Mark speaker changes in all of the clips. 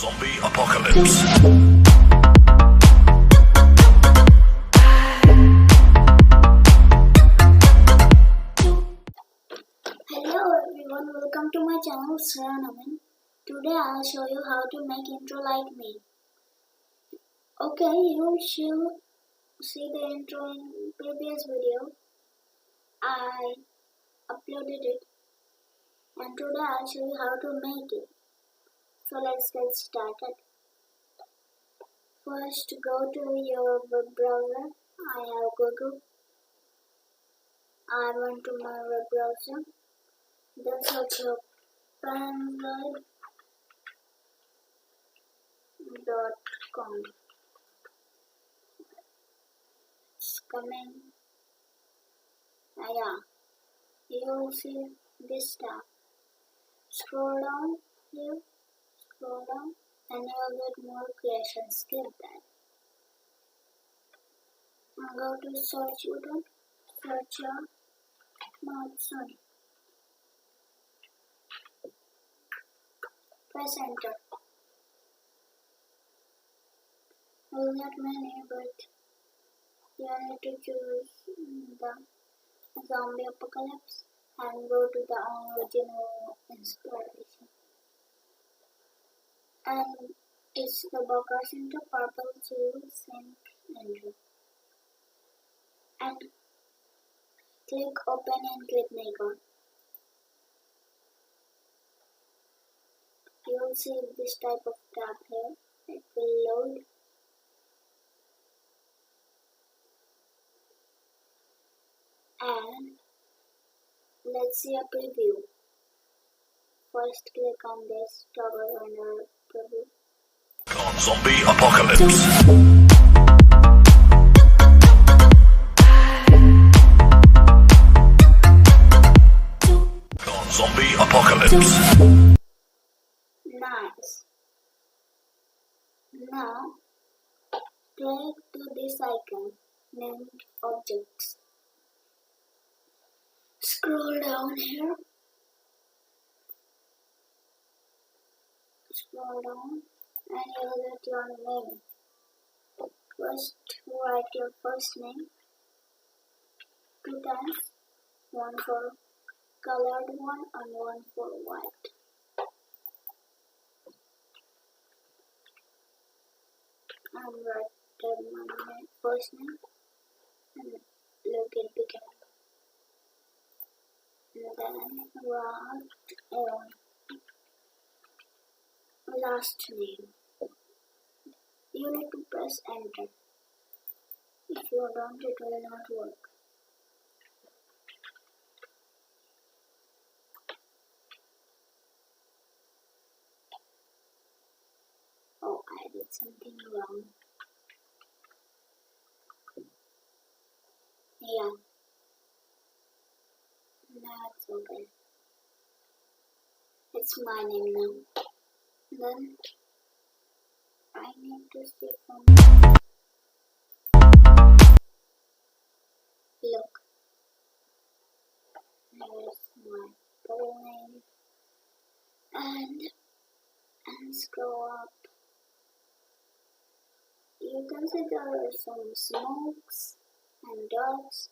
Speaker 1: Zombie apocalypse.
Speaker 2: Hello everyone, welcome to my channel Shreyan. Today I'll show you how to make intro like me. Okay, you should see the intro in previous video. I uploaded it and today I'll show you how to make it. So let's get started. First go to your web browser. I have Google. I went to my web browser. Then search your Panzoid.com. It's coming. Yeah, you will see this tab. Scroll down here, and you will get more creations. Skip that. Now go to search button. Search your Panzoid. Press enter. You will get many, but you need to choose the zombie apocalypse and go to the original inspiration. And it's the Boca Center purple seal sync enter. And click open and click Nikon. You will see this type of tab here. It will load. And let's see a preview. First click on this toggle under preview.
Speaker 1: Zombie apocalypse. Zombie apocalypse.
Speaker 2: Nice. Now click to this icon named objects. Scroll down here. Scroll down and you will get your name. First write your first name 2 times, one for colored one and one for white. And write my first name and look it began. And then write last name. You need to press enter. If you don't, it will not work. Oh, I did something wrong. Yeah. Now it's okay. It's my name now. Then I need to see from look. Here's my full name and scroll up. You can see there are some smokes and dots.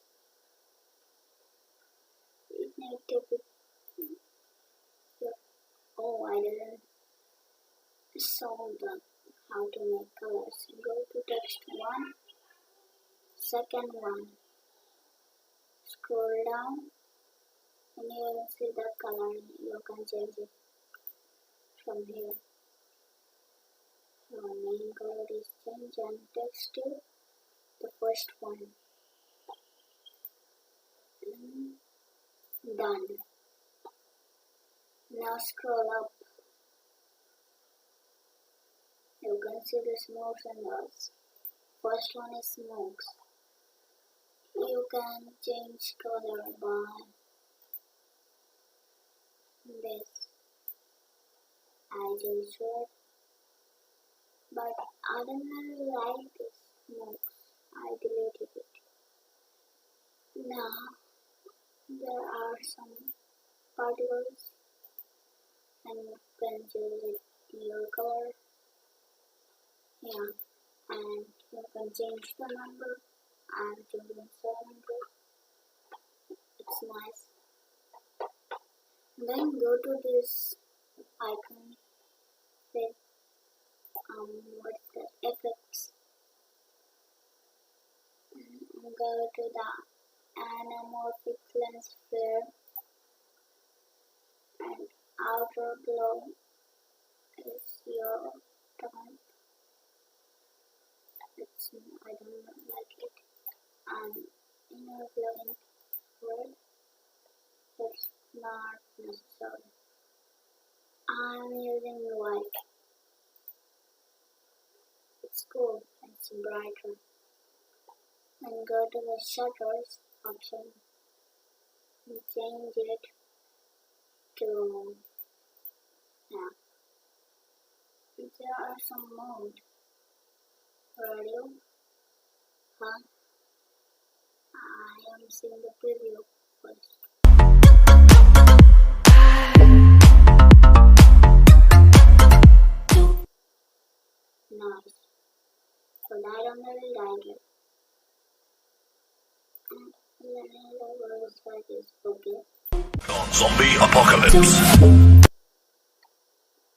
Speaker 2: It need to be. Oh, I didn't solve the how to make colors. Go to text 1, second one. Scroll down and you will see the color. You can change it from here. Your main color is change and text to the first one. Done. Now scroll up. You can see the smokes and dots. First one is smokes. You can change color by this. I just read, but I don't really like this smokes. I deleted it. Now there are some particles and you can choose your color. Yeah, and you can change the number. I'm choosing 700. It's nice. Then go to this icon with what's that effects. Go to the anamorphic lens flare and outer glow is your turn. I don't like it. And inner glowing red, it's not necessary. I'm using white. It's cool. It's brighter. And go to the shutters option and change it to, yeah. There are some modes. Radio. Huh? I am seeing the preview first. Nice. So I don't really like it. And then the world side is okay.
Speaker 1: Zombie apocalypse.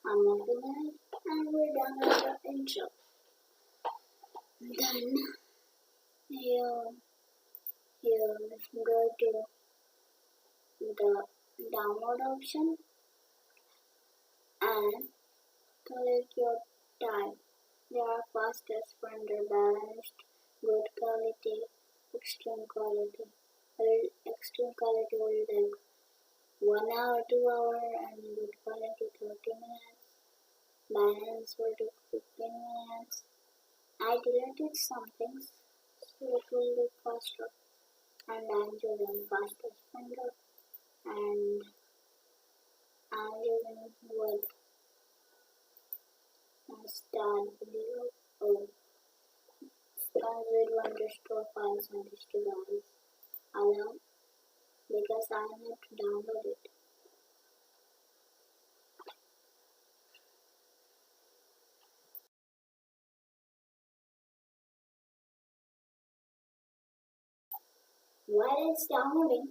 Speaker 2: I'm opening it and we're done with the intro. Then you go to the download option and click your type. There are fastest, render, balanced, good quality, extreme quality. Extreme quality will take 1 hour, 2 hour, and good quality 30 minutes. Balance will take 15 minutes. I deleted some things so it will look faster. And I'm using fastest render and I'm using wood and start video. Oh, Panzoid will restore files on this device. Allow because I need to download it. While it's downloading,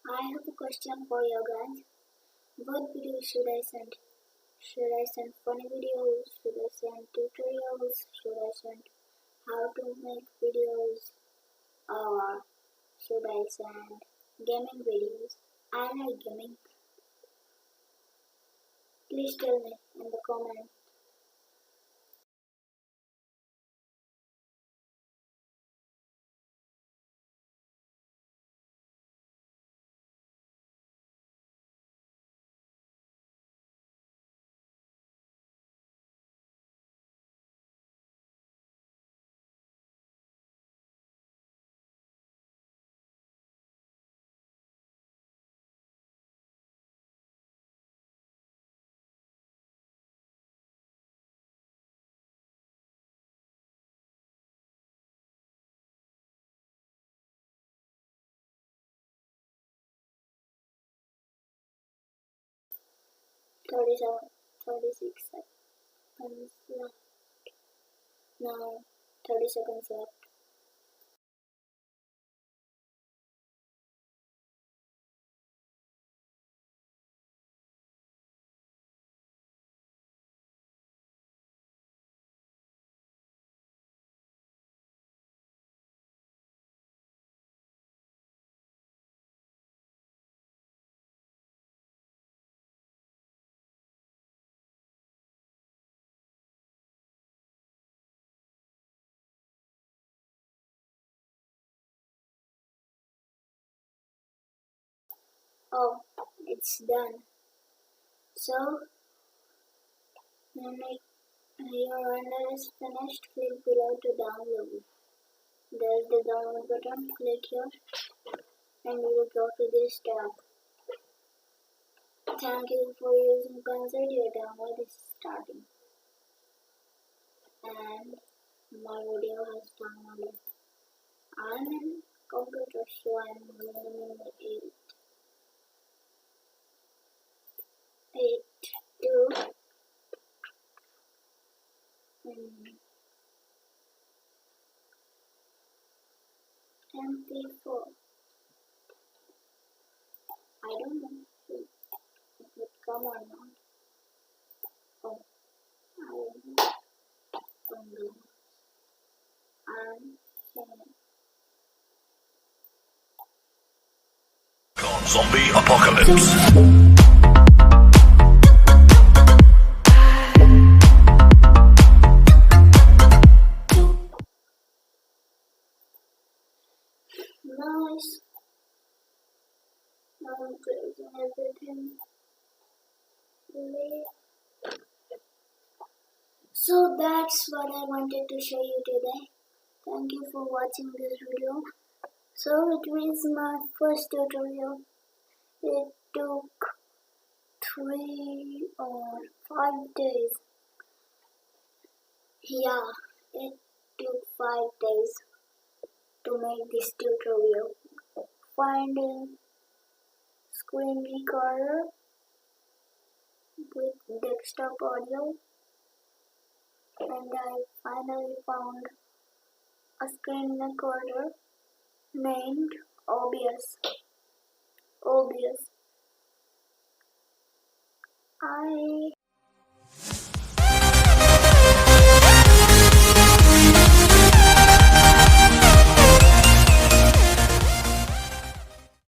Speaker 2: I have a question for you guys. What video should I send? Should I send funny videos? Should I send tutorials? Should I send how to make videos? Or should I send gaming videos? I like gaming. Please tell me in the comments. Thirty-seven, 36 seconds left. Now 30 seconds left. Oh, it's done. So, when your render is finished, click below to download. There's the download button. Click here and you will go to this tab. Thank you for using Panzoid. Your download is starting. And my video has downloaded. I'm in computer, so I'm naming it 8, 2, MP4. I don't know if it would come or not. Oh, I don't know. And
Speaker 1: Zombie apocalypse.
Speaker 2: nice. Now I'm closing everything. So that's what I wanted to show you today. Thank you for watching this video. So it was my first tutorial. It took 3 or 5 days. Yeah, it took 5 days to make this tutorial. Find a screen recorder with desktop audio, and I finally found a screen recorder named OBS. OBS. I